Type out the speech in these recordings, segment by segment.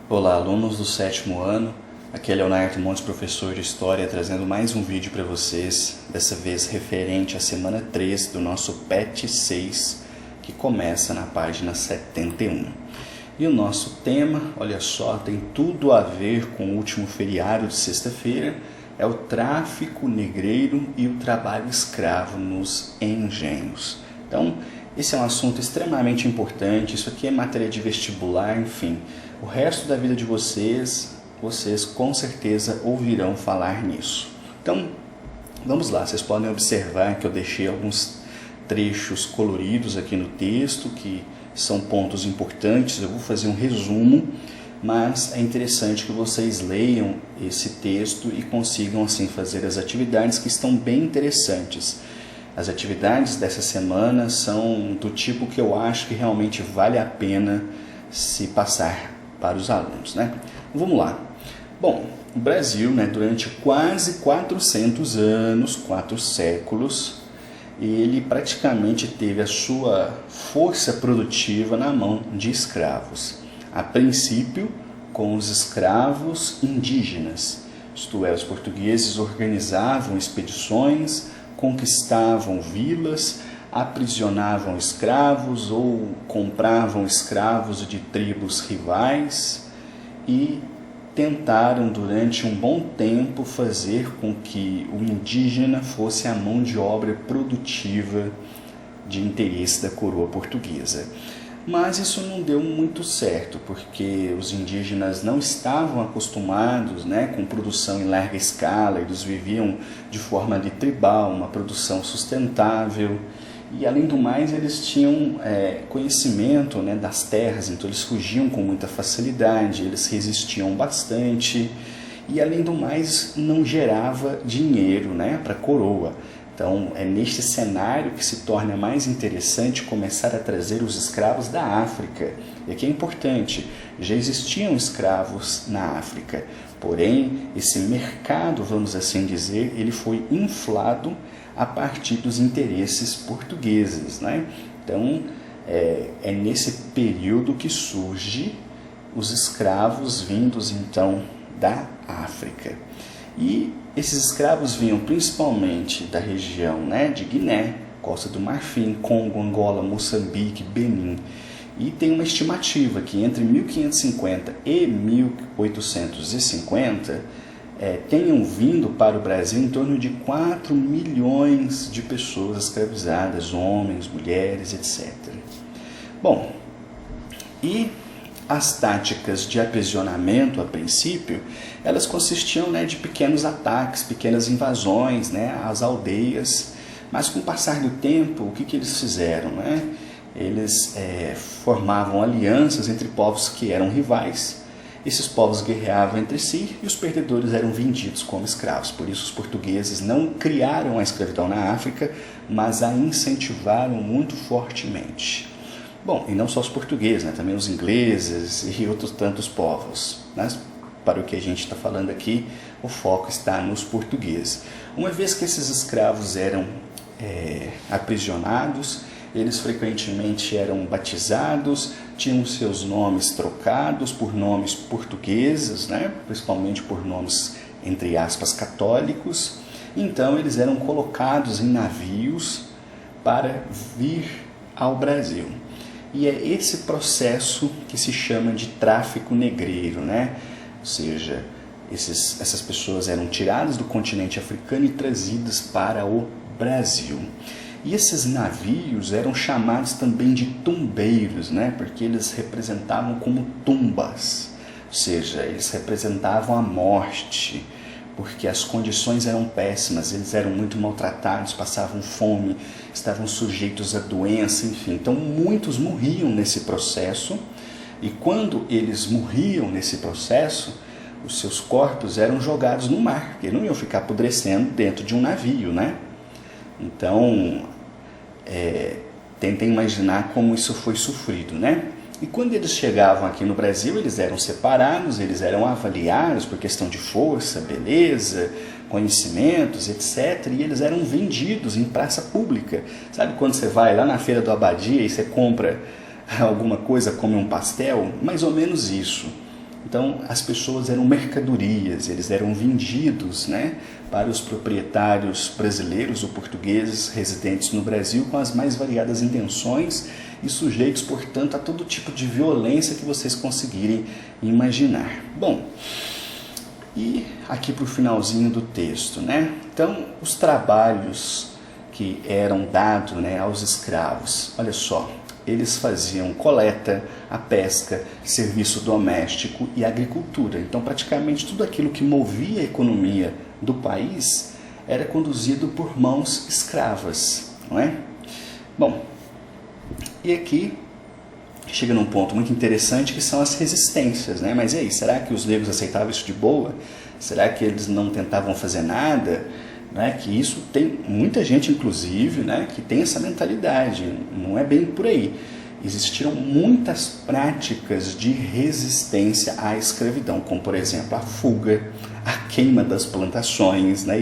Olá, alunos do sétimo ano. Aqui é Leonardo Montes, professor de História, trazendo mais um vídeo para vocês, dessa vez referente à semana 3 do nosso PET 6, que começa na página 71. E o nosso tema, olha só, tem tudo a ver com o último feriado de sexta-feira, é o tráfico negreiro e o trabalho escravo nos engenhos. Então, esse é um assunto extremamente importante, isso aqui é matéria de vestibular, enfim. O resto da vida de vocês com certeza ouvirão falar nisso. Então, vamos lá, vocês podem observar que eu deixei alguns trechos coloridos aqui no texto, que são pontos importantes. Eu vou fazer um resumo, mas é interessante que vocês leiam esse texto e consigam assim fazer as atividades que estão bem interessantes. As atividades dessa semana são do tipo que eu acho que realmente vale a pena se passar para os alunos, né? Vamos lá. Bom, o Brasil, durante quase 400 anos, 4 séculos, ele praticamente teve a sua força produtiva na mão de escravos. A princípio, com os escravos indígenas, isto é, os portugueses organizavam expedições, conquistavam vilas, aprisionavam escravos ou compravam escravos de tribos rivais e tentaram durante um bom tempo fazer com que o indígena fosse a mão de obra produtiva de interesse da coroa portuguesa. Mas isso não deu muito certo, porque os indígenas não estavam acostumados com produção em larga escala, eles viviam de forma tribal, uma produção sustentável, e além do mais eles tinham conhecimento das terras, então eles fugiam com muita facilidade, eles resistiam bastante, e além do mais não gerava dinheiro para a coroa. Então, é neste cenário que se torna mais interessante começar a trazer os escravos da África. E aqui é importante, já existiam escravos na África, porém, esse mercado, vamos assim dizer, ele foi inflado a partir dos interesses portugueses, Então, é nesse período que surge os escravos vindos, então, da África. E esses escravos vinham principalmente da região de Guiné, Costa do Marfim, Congo, Angola, Moçambique, Benin. E tem uma estimativa que entre 1550 e 1850 tenham vindo para o Brasil em torno de 4 milhões de pessoas escravizadas, homens, mulheres, etc. Bom, e as táticas de aprisionamento, a princípio, elas consistiam de pequenos ataques, pequenas invasões às aldeias, mas com o passar do tempo, o que eles fizeram? Eles formavam alianças entre povos que eram rivais, esses povos guerreavam entre si e os perdedores eram vendidos como escravos. Por isso os portugueses não criaram a escravidão na África, mas a incentivaram muito fortemente. Bom, e não só os portugueses, também os ingleses e outros tantos povos. Mas, para o que a gente está falando aqui, o foco está nos portugueses. Uma vez que esses escravos eram aprisionados, eles frequentemente eram batizados, tinham seus nomes trocados por nomes portugueses, principalmente por nomes, entre aspas, católicos. Então, eles eram colocados em navios para vir ao Brasil. E é esse processo que se chama de tráfico negreiro, Ou seja, essas pessoas eram tiradas do continente africano e trazidas para o Brasil. E esses navios eram chamados também de tumbeiros, porque eles representavam como tumbas, ou seja, eles representavam a morte, porque as condições eram péssimas, eles eram muito maltratados, passavam fome, estavam sujeitos a doença, enfim. Então, muitos morriam nesse processo, e quando eles morriam nesse processo, os seus corpos eram jogados no mar, porque não iam ficar apodrecendo dentro de um navio, Então, tentem imaginar como isso foi sofrido, E quando eles chegavam aqui no Brasil, eles eram separados, eles eram avaliados por questão de força, beleza, conhecimentos, etc. E eles eram vendidos em praça pública. Sabe quando você vai lá na feira do Abadia e você compra alguma coisa, come um pastel? Mais ou menos isso. Então as pessoas eram mercadorias, eles eram vendidos, né, para os proprietários brasileiros ou portugueses residentes no Brasil com as mais variadas intenções e sujeitos, portanto, a todo tipo de violência que vocês conseguirem imaginar. Bom, e aqui para o finalzinho do texto, né? Então, os trabalhos que eram dados, né, aos escravos, olha só, eles faziam coleta, a pesca, serviço doméstico e agricultura. Então, praticamente tudo aquilo que movia a economia do país era conduzido por mãos escravas, não é? Bom, e aqui chega num ponto muito interessante que são as resistências, né? Mas e aí, será que os negros aceitavam isso de boa? Será que eles não tentavam fazer nada? Né? Que isso tem muita gente, inclusive, né, que tem essa mentalidade, não é bem por aí. Existiram muitas práticas de resistência à escravidão, como por exemplo a fuga, a queima das plantações, né?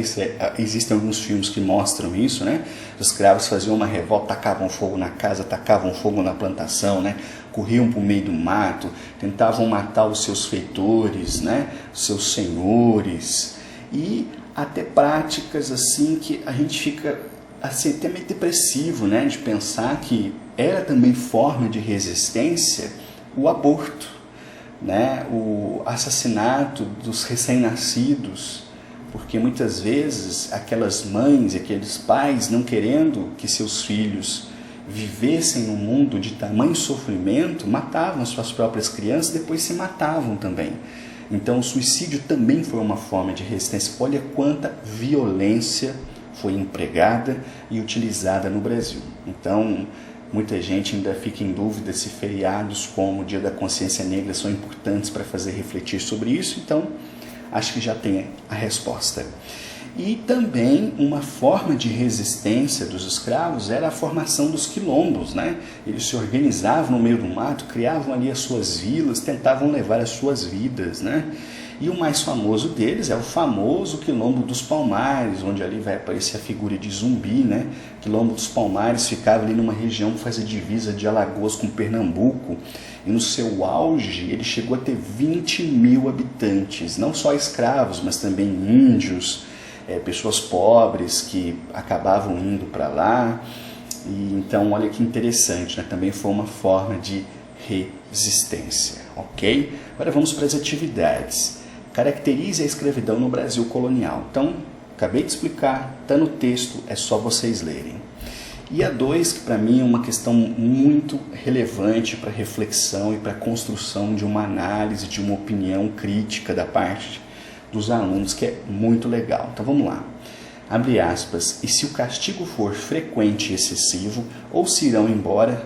Existem alguns filmes que mostram isso, né? Os escravos faziam uma revolta, tacavam fogo na casa, tacavam fogo na plantação, né? Corriam para o meio do mato, tentavam matar os seus feitores, né? Os seus senhores, e até práticas assim que a gente fica assim, até meio depressivo, né? De pensar que era também forma de resistência o aborto, né? O assassinato dos recém-nascidos, porque muitas vezes aquelas mães e aqueles pais, não querendo que seus filhos vivessem num mundo de tamanho sofrimento, matavam as suas próprias crianças e depois se matavam também. Então o suicídio também foi uma forma de resistência. Olha quanta violência foi empregada e utilizada no Brasil. Então muita gente ainda fica em dúvida se feriados como o Dia da Consciência Negra são importantes para fazer refletir sobre isso. Então acho que já tem a resposta. E também uma forma de resistência dos escravos era a formação dos quilombos, né? Eles se organizavam no meio do mato, criavam ali as suas vilas, tentavam levar as suas vidas, né? E o mais famoso deles é o famoso Quilombo dos Palmares, onde ali vai aparecer a figura de Zumbi, né? Quilombo dos Palmares ficava ali numa região que fazia divisa de Alagoas com Pernambuco, e no seu auge ele chegou a ter 20 mil habitantes, não só escravos, mas também índios, pessoas pobres que acabavam indo para lá. E então olha que interessante, né? Também foi uma forma de resistência, ok? Agora vamos para as atividades. Caracterize a escravidão no Brasil colonial. Então, acabei de explicar, está no texto, é só vocês lerem. E a 2, que para mim é uma questão muito relevante para reflexão e para a construção de uma análise, de uma opinião crítica da parte dos alunos, que é muito legal. Então vamos lá. Abre aspas. E se o castigo for frequente e excessivo, ou se irão embora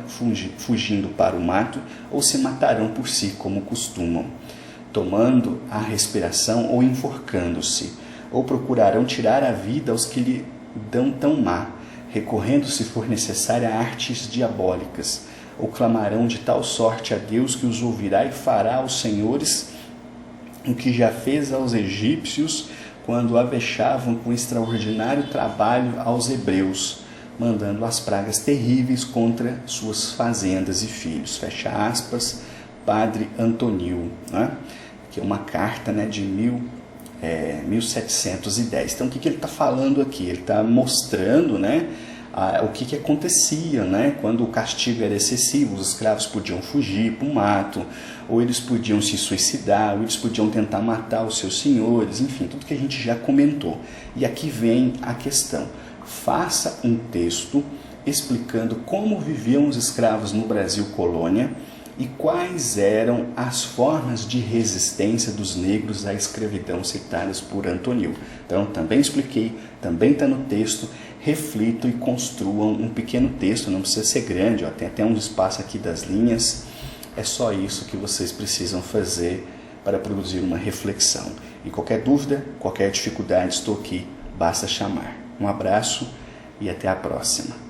fugindo para o mato, ou se matarão por si como costumam, tomando a respiração ou enforcando-se, ou procurarão tirar a vida aos que lhe dão tão má, recorrendo, se for necessário, a artes diabólicas, ou clamarão de tal sorte a Deus que os ouvirá e fará aos senhores o que já fez aos egípcios quando avexavam com extraordinário trabalho aos hebreus, mandando as pragas terríveis contra suas fazendas e filhos. Fecha aspas, Padre Antonil, né? Que é uma carta, né, de 1710. Então o que ele está falando aqui? Ele está mostrando, né, o que acontecia, né, quando o castigo era excessivo. Os escravos podiam fugir para o mato, ou eles podiam se suicidar, ou eles podiam tentar matar os seus senhores, enfim, tudo que a gente já comentou. E aqui vem a questão. Faça um texto explicando como viviam os escravos no Brasil colônia e quais eram as formas de resistência dos negros à escravidão citadas por Antonil. Então, também expliquei, também está no texto. Reflitam e construam um pequeno texto, não precisa ser grande, ó, tem até um espaço aqui das linhas. É só isso que vocês precisam fazer para produzir uma reflexão. E qualquer dúvida, qualquer dificuldade, estou aqui, basta chamar. Um abraço e até a próxima.